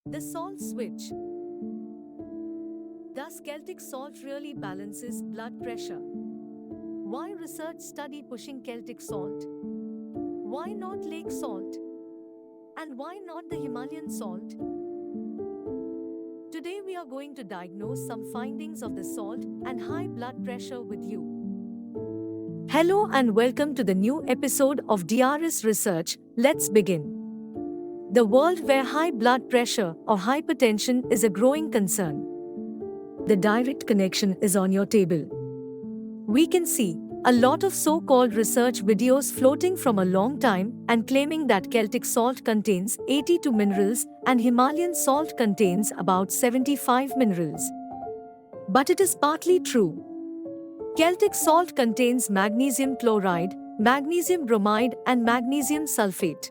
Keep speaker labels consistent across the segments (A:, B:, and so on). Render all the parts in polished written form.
A: The salt switch. Does Celtic salt really balances blood pressure? Why research study pushing Celtic salt? Why not lake salt? And why not the Himalayan salt? Today we are going to diagnose some findings of the salt and high blood pressure with you. Hello and welcome to the new episode of DRS Research. Let's begin. The world where high blood pressure or hypertension is a growing concern. The direct connection is on your table. We can see a lot of so-called research videos floating from a long time and claiming that Celtic salt contains 82 minerals and Himalayan salt contains about 75 minerals. But it is partly true. Celtic salt contains magnesium chloride, magnesium bromide and magnesium sulfate.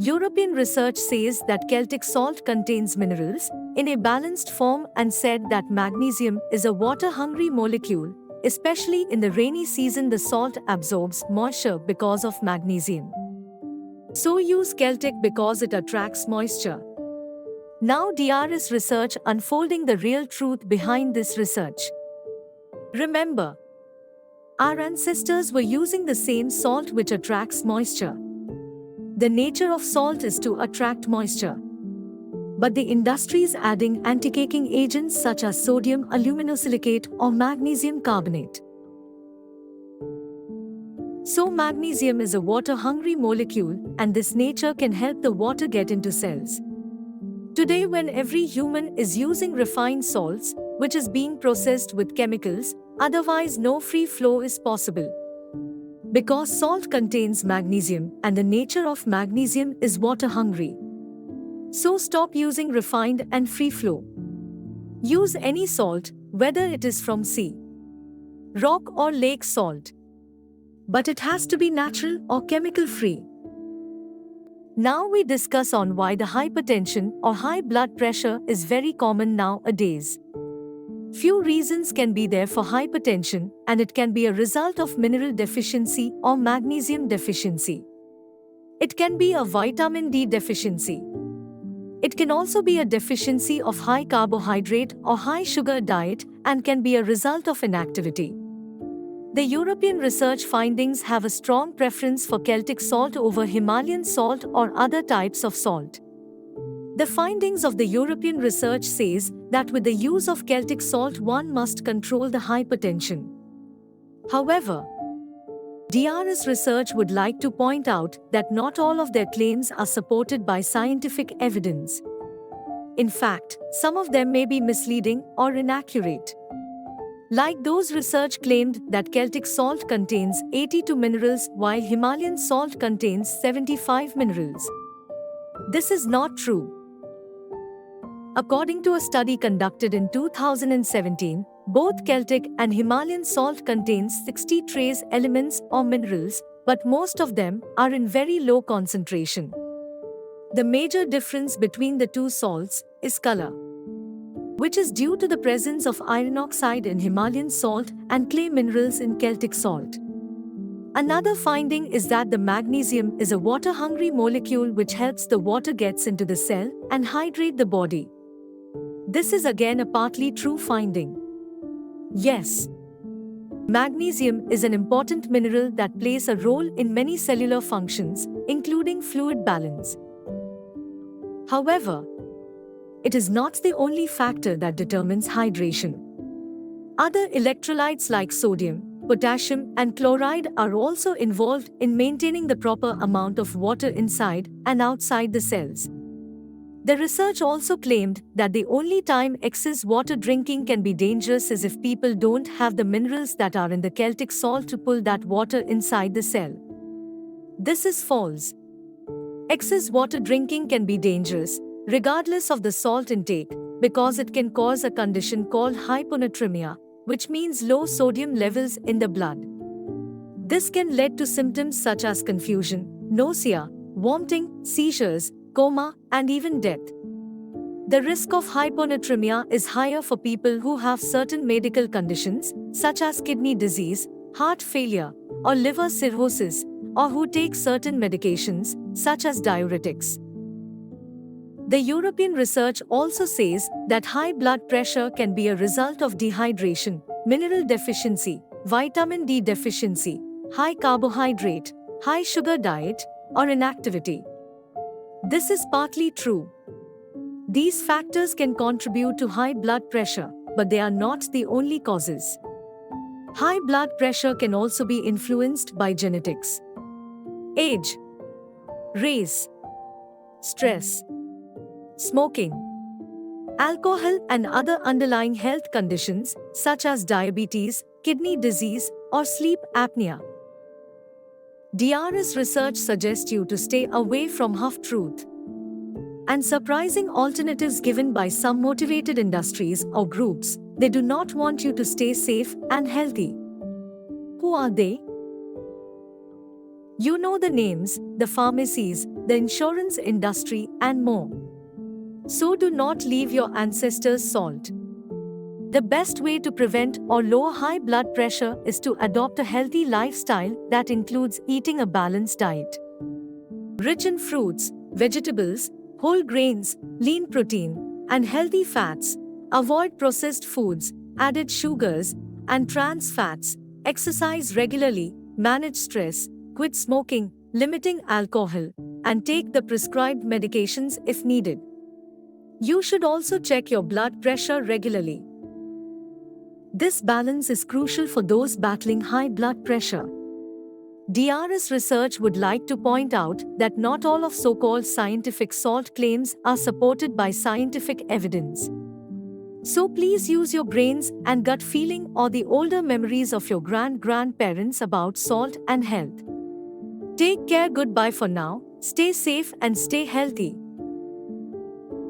A: European research says that Celtic salt contains minerals in a balanced form and said that magnesium is a water-hungry molecule. Especially in the rainy season, the salt absorbs moisture because of magnesium. So use Celtic because it attracts moisture. Now DRS Research unfolding the real truth behind this research. Remember, our ancestors were using the same salt which attracts moisture. The nature of salt is to attract moisture. But the industry is adding anti-caking agents such as Sodium Aluminosilicate or Magnesium Carbonate. So magnesium is a water-hungry molecule and this nature can help the water get into cells. Today when every human is using refined salts, which is being processed with chemicals, otherwise no free flow is possible. Because salt contains magnesium and the nature of magnesium is water-hungry. So stop using refined and free flow. Use any salt, whether it is from sea, rock or lake salt. But it has to be natural or chemical-free. Now we discuss on why the hypertension or high blood pressure is very common nowadays. Few reasons can be there for hypertension, and it can be a result of mineral deficiency or magnesium deficiency. It can be a vitamin D deficiency. It can also be a deficiency of high carbohydrate or high sugar diet and can be a result of inactivity. The European research findings have a strong preference for Celtic salt over Himalayan salt or other types of salt. The findings of the European research says that with the use of Celtic salt one must control the hypertension. However, DRS Research would like to point out that not all of their claims are supported by scientific evidence. In fact, some of them may be misleading or inaccurate. Like those research claimed that Celtic salt contains 82 minerals while Himalayan salt contains 75 minerals. This is not true. According to a study conducted in 2017, both Celtic and Himalayan salt contains 60 trace elements or minerals, but most of them are in very low concentration. The major difference between the two salts is color, which is due to the presence of iron oxide in Himalayan salt and clay minerals in Celtic salt. Another finding is that the magnesium is a water-hungry molecule which helps the water gets into the cell and hydrate the body. This is again a partly true finding. Yes, magnesium is an important mineral that plays a role in many cellular functions, including fluid balance. However, it is not the only factor that determines hydration. Other electrolytes like sodium, potassium, and chloride are also involved in maintaining the proper amount of water inside and outside the cells. The research also claimed that the only time excess water drinking can be dangerous is if people don't have the minerals that are in the Celtic salt to pull that water inside the cell. This is false. Excess water drinking can be dangerous, regardless of the salt intake, because it can cause a condition called hyponatremia, which means low sodium levels in the blood. This can lead to symptoms such as confusion, nausea, vomiting, seizures, coma, and even death. The risk of hyponatremia is higher for people who have certain medical conditions, such as kidney disease, heart failure, or liver cirrhosis, or who take certain medications, such as diuretics. The European research also says that high blood pressure can be a result of dehydration, mineral deficiency, vitamin D deficiency, high carbohydrate, high sugar diet, or inactivity. This is partly true. These factors can contribute to high blood pressure, but they are not the only causes. High blood pressure can also be influenced by genetics, age, race, stress, smoking, alcohol, and other underlying health conditions such as diabetes, kidney disease, or sleep apnea. DRS Research suggests you to stay away from half-truth and surprising alternatives given by some motivated industries or groups. They do not want you to stay safe and healthy. Who are they? You know the names, the pharmacies, the insurance industry, and more. So do not leave your ancestors' salt. The best way to prevent or lower high blood pressure is to adopt a healthy lifestyle that includes eating a balanced diet, rich in fruits, vegetables, whole grains, lean protein, and healthy fats. Avoid processed foods, added sugars, and trans fats. Exercise regularly, manage stress, quit smoking, limiting alcohol, and take the prescribed medications if needed. You should also check your blood pressure regularly. This balance is crucial for those battling high blood pressure. DRS Research would like to point out that not all of so-called scientific salt claims are supported by scientific evidence. So please use your brains and gut feeling or the older memories of your grandparents about salt and health. Take care. Goodbye for now. Stay safe and stay healthy.